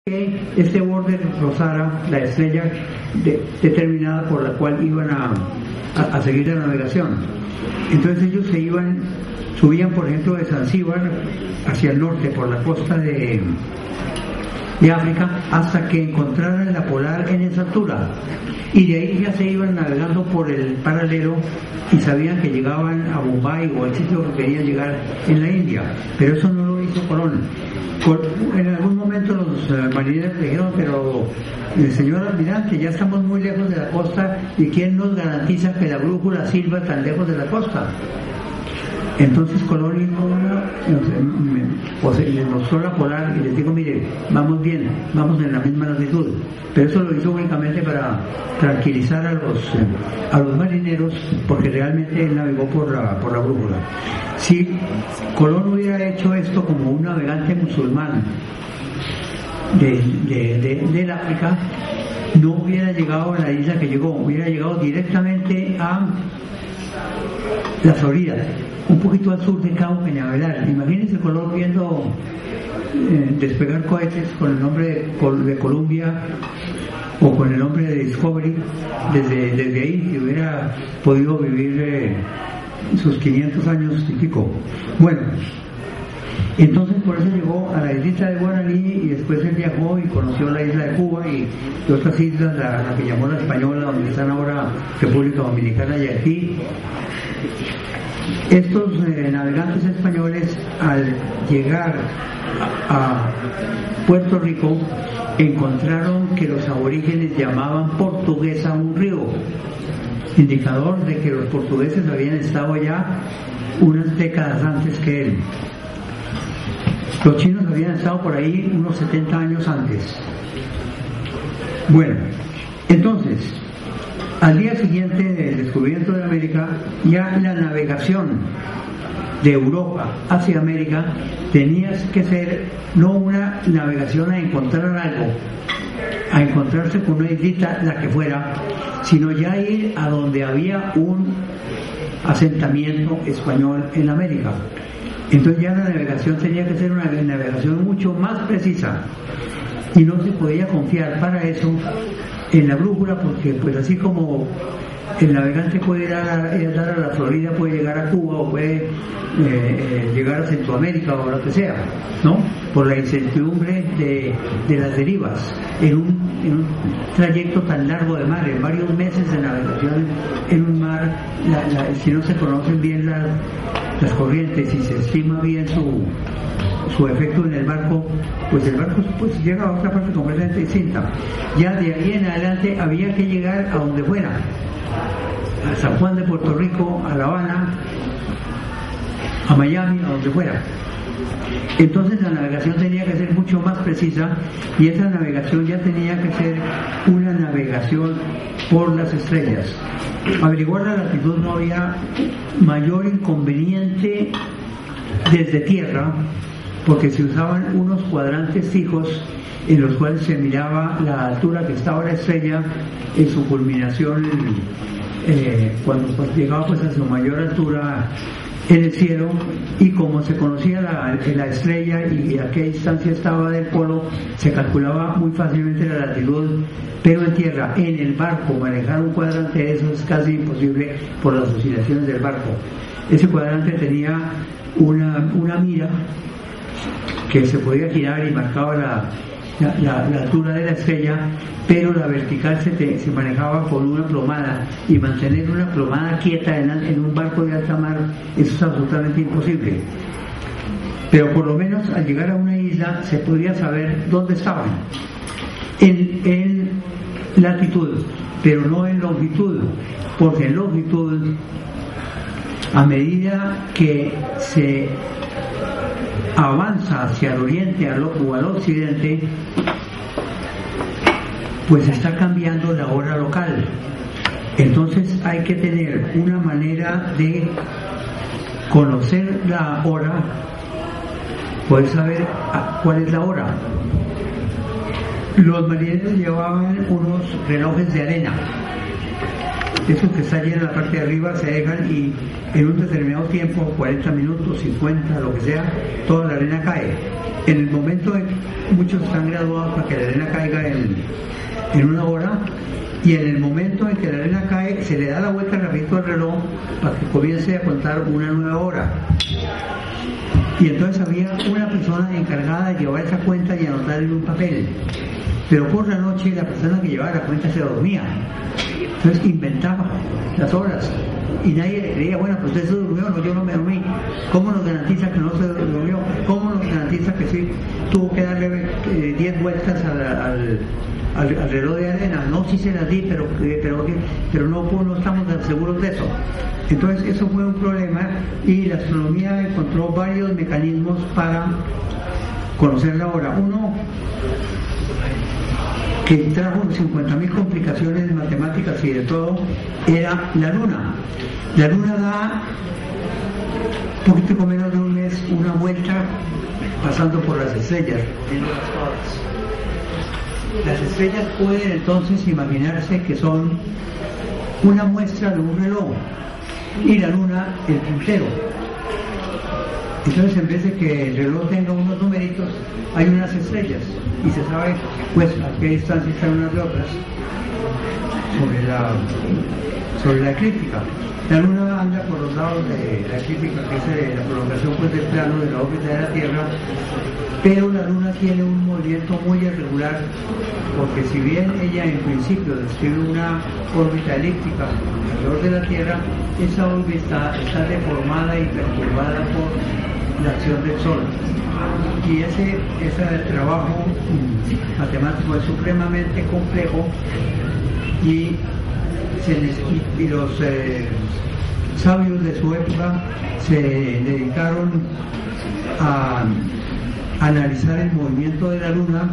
que este borde rozara la estrella determinada por la cual iban a seguir la navegación. Entonces ellos subían por ejemplo de Zanzíbar hacia el norte por la costa de África hasta que encontraran la polar en esa altura, y de ahí ya se iban navegando por el paralelo y sabían que llegaban a Bombay o al sitio que querían llegar en la India, pero eso no lo hizo Colón. En algún momento los marineros le dijeron, pero señor almirante, ya estamos muy lejos de la costa, y ¿quién nos garantiza que la brújula sirva tan lejos de la costa? Entonces Colón les mostró la polar y les dijo, mire, vamos bien, vamos en la misma latitud. Pero eso lo hizo únicamente para tranquilizar a los marineros, porque realmente él navegó por la brújula. Si Colón hubiera hecho esto como un navegante musulmán del África, no hubiera llegado a la isla que llegó, hubiera llegado directamente a la Florida, un poquito al sur de Cabo Peñaveral. Imagínense Colón viendo despegar cohetes con el nombre de Columbia o con el nombre de Discovery desde ahí, que hubiera podido vivir sus 500 años y pico. Bueno, entonces por eso llegó a la islita de Guaraní, y después él viajó y conoció la isla de Cuba y otras islas, la que llamó la Española, donde están ahora República Dominicana y Haití. Estos navegantes españoles, al llegar a Puerto Rico, encontraron que los aborígenes llamaban portuguesa un río, indicador de que los portugueses habían estado allá unas décadas antes que él. Los chinos habían estado por ahí unos 70 años antes. Bueno, entonces, al día siguiente del descubrimiento de América, ya la navegación de Europa hacia América tenía que ser no una navegación a encontrar algo, a encontrarse con una islita, la que fuera, sino ya ir a donde había un asentamiento español en América. Entonces ya la navegación tenía que ser una navegación mucho más precisa, y no se podía confiar para eso en la brújula, porque pues así como el navegante puede ir a la Florida, puede llegar a Cuba o puede llegar a Centroamérica o lo que sea, ¿no? Por la incertidumbre de las derivas en un trayecto tan largo de mar, en varios meses de navegación en un mar, si no se conocen bien las corrientes y se estima bien su efecto en el barco, pues el barco pues llega a otra parte completamente distinta. Ya de ahí en adelante había que llegar a donde fuera, a San Juan de Puerto Rico, a La Habana, a Miami, a donde fuera. Entonces la navegación tenía que ser mucho más precisa, y esa navegación ya tenía que ser una navegación por las estrellas. Averiguar la latitud no había mayor inconveniente desde tierra, porque se usaban unos cuadrantes fijos en los cuales se miraba la altura que estaba la estrella en su culminación, cuando llegaba pues a su mayor altura en el cielo, y como se conocía la estrella y a qué distancia estaba del polo, se calculaba muy fácilmente la latitud. Pero en tierra, en el barco, manejar un cuadrante de eso es casi imposible por las oscilaciones del barco. Ese cuadrante tenía una mira que se podía girar y marcaba la altura de la estrella, pero la vertical se manejaba con una plomada, y mantener una plomada quieta en un barco de alta mar, eso es absolutamente imposible. Pero por lo menos al llegar a una isla se podía saber dónde estaban en latitud, pero no en longitud, porque en longitud, a medida que se avanza hacia el oriente o al occidente, pues está cambiando la hora local. Entonces hay que tener una manera de conocer la hora, poder saber cuál es la hora. Los marineros llevaban unos relojes de arena, esos que están llenos en la parte de arriba se dejan y en un determinado tiempo, 40 minutos, 50, lo que sea, toda la arena cae. En el momento en que muchos están graduados para que la arena caiga en una hora, y en el momento en que la arena cae se le da la vuelta rapidito al reloj para que comience a contar una nueva hora. Y entonces había una persona encargada de llevar esa cuenta y anotar en un papel. Pero por la noche la persona que llevaba la cuenta se dormía. Entonces inventaba las horas. Y nadie le creía, bueno, pues usted se durmió, no, yo no me dormí. ¿Cómo nos garantiza que no se durmió? ¿Cómo nos garantiza que sí tuvo que darle 10 vueltas al reloj de arena? No, sí se las di, pero no estamos seguros de eso. Entonces eso fue un problema y la astronomía encontró varios mecanismos para conocer la hora. Uno que trajo 50.000 complicaciones matemáticas y de todo, era la luna. La luna da un poquito menos de un mes una vuelta pasando por las estrellas, viéndolas todas. Las estrellas pueden entonces imaginarse que son una muestra de un reloj y la luna el puntero. Entonces, en vez de que el reloj tenga unos numeritos, hay unas estrellas y se sabe pues a qué distancia están unas de otras sobre la eclíptica. La luna anda por los lados de la eclíptica, que es la prolongación pues del plano de la órbita de la Tierra, pero la luna tiene un movimiento muy irregular, porque si bien ella en principio describe una órbita elíptica alrededor de la Tierra, esa órbita está deformada y perturbada por la acción del Sol. Y ese trabajo matemático es supremamente complejo y los sabios de su época se dedicaron a analizar el movimiento de la luna.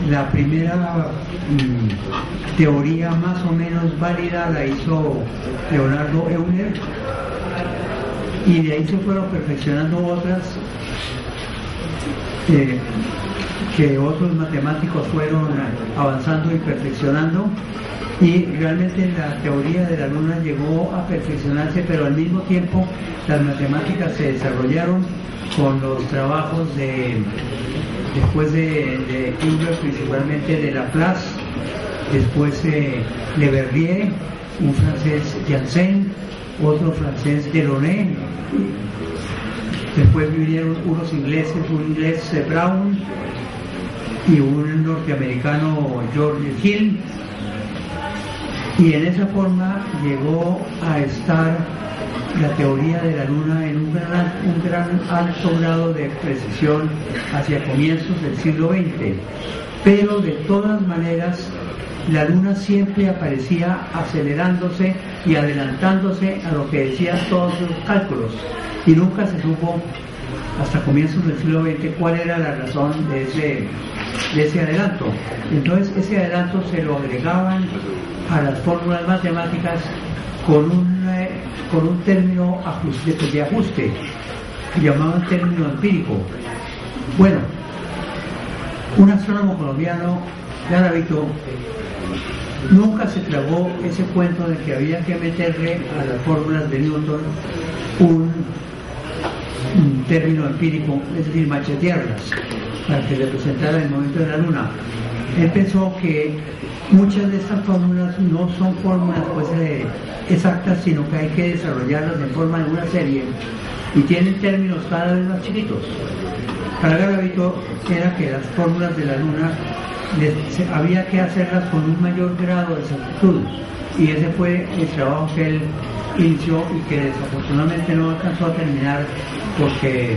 La primera teoría más o menos válida la hizo Leonardo Euler, y de ahí se fueron perfeccionando otras que otros matemáticos fueron avanzando y perfeccionando, y realmente la teoría de la luna llegó a perfeccionarse, pero al mismo tiempo las matemáticas se desarrollaron con los trabajos después de Euler, principalmente de Laplace, después Le Verrier, un francés Janssen, otro francés Delaunay, después vinieron unos ingleses, un inglés Brown y un norteamericano George Hill, y en esa forma llegó a estar la teoría de la luna en un gran alto grado de precisión hacia comienzos del siglo XX, pero de todas maneras la luna siempre aparecía acelerándose y adelantándose a lo que decían todos los cálculos, y nunca se supo hasta comienzos del siglo XX cuál era la razón de ese adelanto. Entonces ese adelanto se lo agregaban a las fórmulas matemáticas con un término de ajuste que llamaban término empírico. Bueno, un astrónomo colombiano, Garavito, nunca se tragó ese cuento de que había que meterle a las fórmulas de Newton un término empírico, es decir, machetearlas para que representara el movimiento de la luna. Él pensó que muchas de estas fórmulas no son fórmulas pues, exactas, sino que hay que desarrollarlas en forma de una serie y tienen términos cada vez más chiquitos. Para Garavito era que las fórmulas de la luna había que hacerlas con un mayor grado de exactitud, y ese fue el trabajo que él inició y que desafortunadamente no alcanzó a terminar porque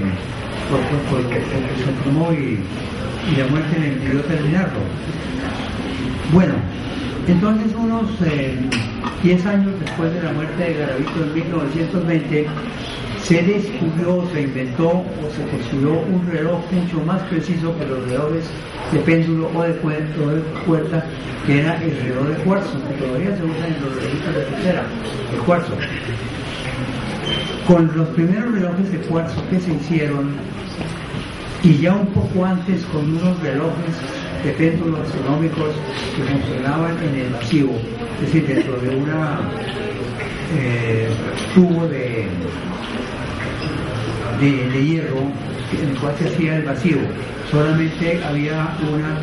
se enfermó y la muerte le impidió terminarlo. Bueno, entonces unos 10 años después de la muerte de Garavito en 1920, se descubrió, se inventó o se construyó un reloj mucho más preciso que los relojes de péndulo o de cuerda, que era el reloj de cuarzo, que todavía se usa en los relojes de pulsera, el cuarzo. Con los primeros relojes de cuarzo que se hicieron, y ya un poco antes con unos relojes de péndulos astronómicos que funcionaban en el vacío, es decir, dentro de tubo de hierro en el cual se hacía el vacío. Solamente había una